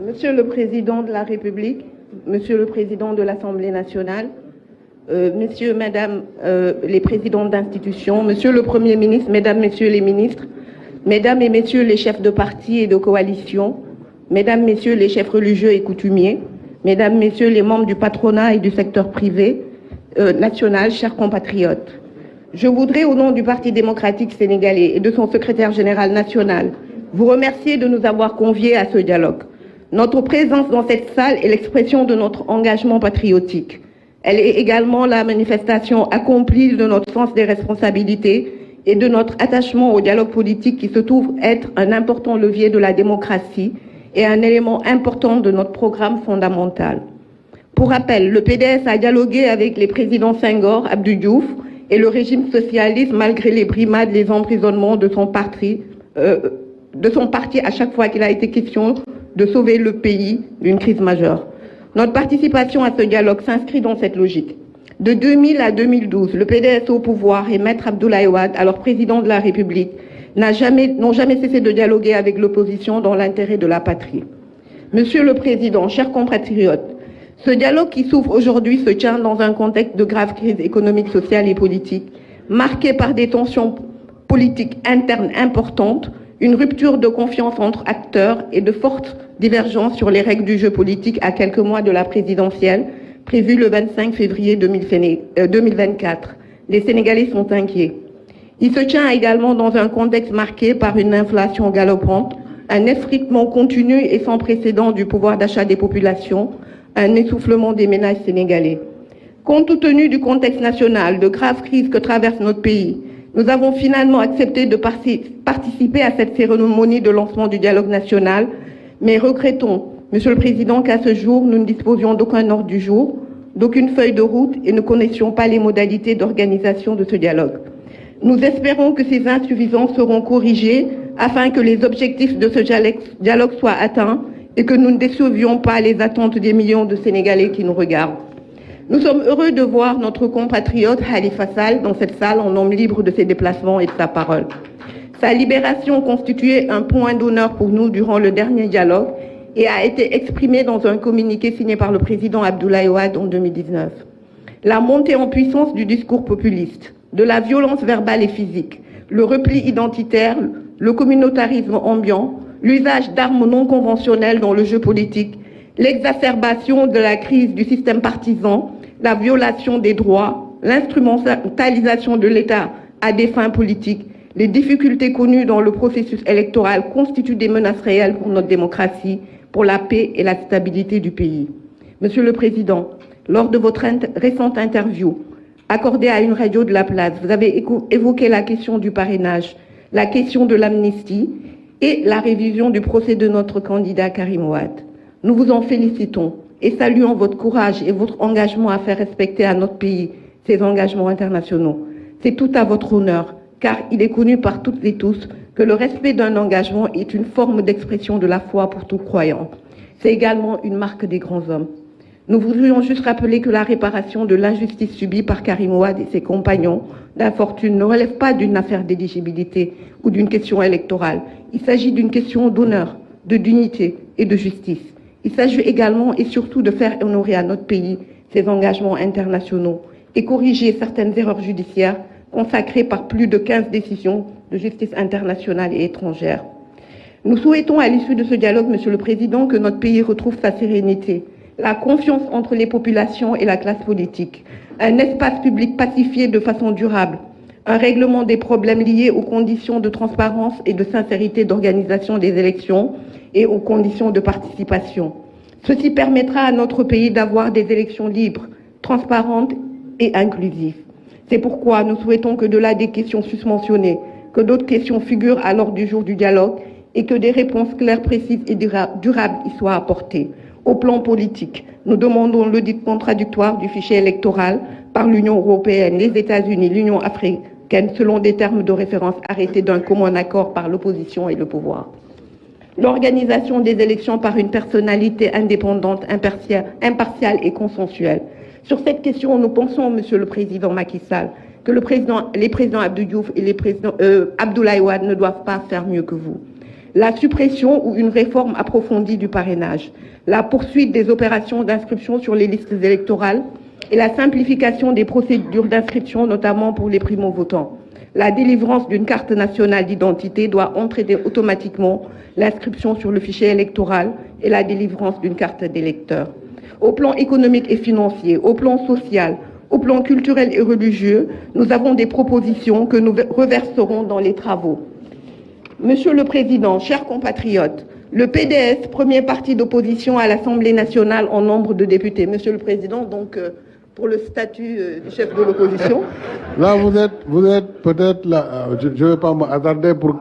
Monsieur le Président de la République, Monsieur le Président de l'Assemblée nationale, Messieurs, Madame les présidents d'institutions, Monsieur le Premier ministre, Mesdames, Messieurs les ministres, Mesdames et Messieurs les chefs de parti et de coalition, Mesdames, Messieurs les chefs religieux et coutumiers, Mesdames, Messieurs les membres du patronat et du secteur privé national, chers compatriotes. Je voudrais, au nom du Parti démocratique sénégalais et de son secrétaire général national, vous remercier de nous avoir conviés à ce dialogue. Notre présence dans cette salle est l'expression de notre engagement patriotique. Elle est également la manifestation accomplie de notre sens des responsabilités et de notre attachement au dialogue politique qui se trouve être un important levier de la démocratie et un élément important de notre programme fondamental. Pour rappel, le PDS a dialogué avec les présidents Senghor, Abdou Diouf et le régime socialiste malgré les brimades, les emprisonnements de son parti à chaque fois qu'il a été question de sauver le pays d'une crise majeure. Notre participation à ce dialogue s'inscrit dans cette logique. De 2000 à 2012, le PDS au pouvoir et Maître Abdoulaye Wade, alors président de la République, n'ont jamais cessé de dialoguer avec l'opposition dans l'intérêt de la patrie. Monsieur le Président, chers compatriotes, ce dialogue qui s'ouvre aujourd'hui se tient dans un contexte de grave crise économique, sociale et politique, marqué par des tensions politiques internes importantes, une rupture de confiance entre acteurs et de fortes divergences sur les règles du jeu politique à quelques mois de la présidentielle, prévue le 25 février 2024. Les Sénégalais sont inquiets. Il se tient également dans un contexte marqué par une inflation galopante, un effritement continu et sans précédent du pouvoir d'achat des populations, un essoufflement des ménages sénégalais. Compte tenu du contexte national, de graves crises que traverse notre pays, nous avons finalement accepté de participer à cette cérémonie de lancement du dialogue national, mais regrettons, Monsieur le Président, qu'à ce jour, nous ne disposions d'aucun ordre du jour, d'aucune feuille de route et ne connaissions pas les modalités d'organisation de ce dialogue. Nous espérons que ces insuffisances seront corrigées afin que les objectifs de ce dialogue soient atteints et que nous ne décevions pas les attentes des millions de Sénégalais qui nous regardent. Nous sommes heureux de voir notre compatriote Khalifa Sall dans cette salle en homme libre de ses déplacements et de sa parole. Sa libération constituait un point d'honneur pour nous durant le dernier dialogue et a été exprimée dans un communiqué signé par le président Abdoulaye Wade en 2019. La montée en puissance du discours populiste, de la violence verbale et physique, le repli identitaire, le communautarisme ambiant, l'usage d'armes non conventionnelles dans le jeu politique, l'exacerbation de la crise du système partisan, la violation des droits, l'instrumentalisation de l'État à des fins politiques, les difficultés connues dans le processus électoral constituent des menaces réelles pour notre démocratie, pour la paix et la stabilité du pays. Monsieur le Président, lors de votre récente interview accordée à une radio de la place, vous avez évoqué la question du parrainage, la question de l'amnistie et la révision du procès de notre candidat Karim Wade. Nous vous en félicitons et saluons votre courage et votre engagement à faire respecter à notre pays ses engagements internationaux. C'est tout à votre honneur, car il est connu par toutes et tous que le respect d'un engagement est une forme d'expression de la foi pour tout croyant. C'est également une marque des grands hommes. Nous voudrions juste rappeler que la réparation de l'injustice subie par Karim Wade et ses compagnons d'infortune ne relève pas d'une affaire d'éligibilité ou d'une question électorale. Il s'agit d'une question d'honneur, de dignité et de justice. Il s'agit également et surtout de faire honorer à notre pays ses engagements internationaux et corriger certaines erreurs judiciaires consacrées par plus de 15 décisions de justice internationale et étrangère. Nous souhaitons à l'issue de ce dialogue, Monsieur le Président, que notre pays retrouve sa sérénité, la confiance entre les populations et la classe politique, un espace public pacifié de façon durable, un règlement des problèmes liés aux conditions de transparence et de sincérité d'organisation des élections et aux conditions de participation. Ceci permettra à notre pays d'avoir des élections libres, transparentes et inclusives. C'est pourquoi nous souhaitons que, de-delà des questions susmentionnées, que d'autres questions figurent à l'ordre du jour du dialogue et que des réponses claires, précises et durables y soient apportées. Au plan politique, nous demandons l'audit contradictoire du fichier électoral par l'Union européenne, les États-Unis, l'Union africaine, selon des termes de référence arrêtés d'un commun accord par l'opposition et le pouvoir. L'organisation des élections par une personnalité indépendante, impartiale et consensuelle. Sur cette question, nous pensons, Monsieur le Président Macky Sall, que les présidents Abdou Diouf et Abdoulaye Wade ne doivent pas faire mieux que vous. la suppression ou une réforme approfondie du parrainage, la poursuite des opérations d'inscription sur les listes électorales et la simplification des procédures d'inscription, notamment pour les primo-votants. La délivrance d'une carte nationale d'identité doit entraîner automatiquement l'inscription sur le fichier électoral et la délivrance d'une carte d'électeur. Au plan économique et financier, au plan social, au plan culturel et religieux, nous avons des propositions que nous reverserons dans les travaux. Monsieur le Président, chers compatriotes, le PDS, premier parti d'opposition à l'Assemblée nationale en nombre de députés. Monsieur le Président, donc pour le statut du chef de l'opposition. Là, vous êtes peut-être là, je ne vais pas m'attarder pour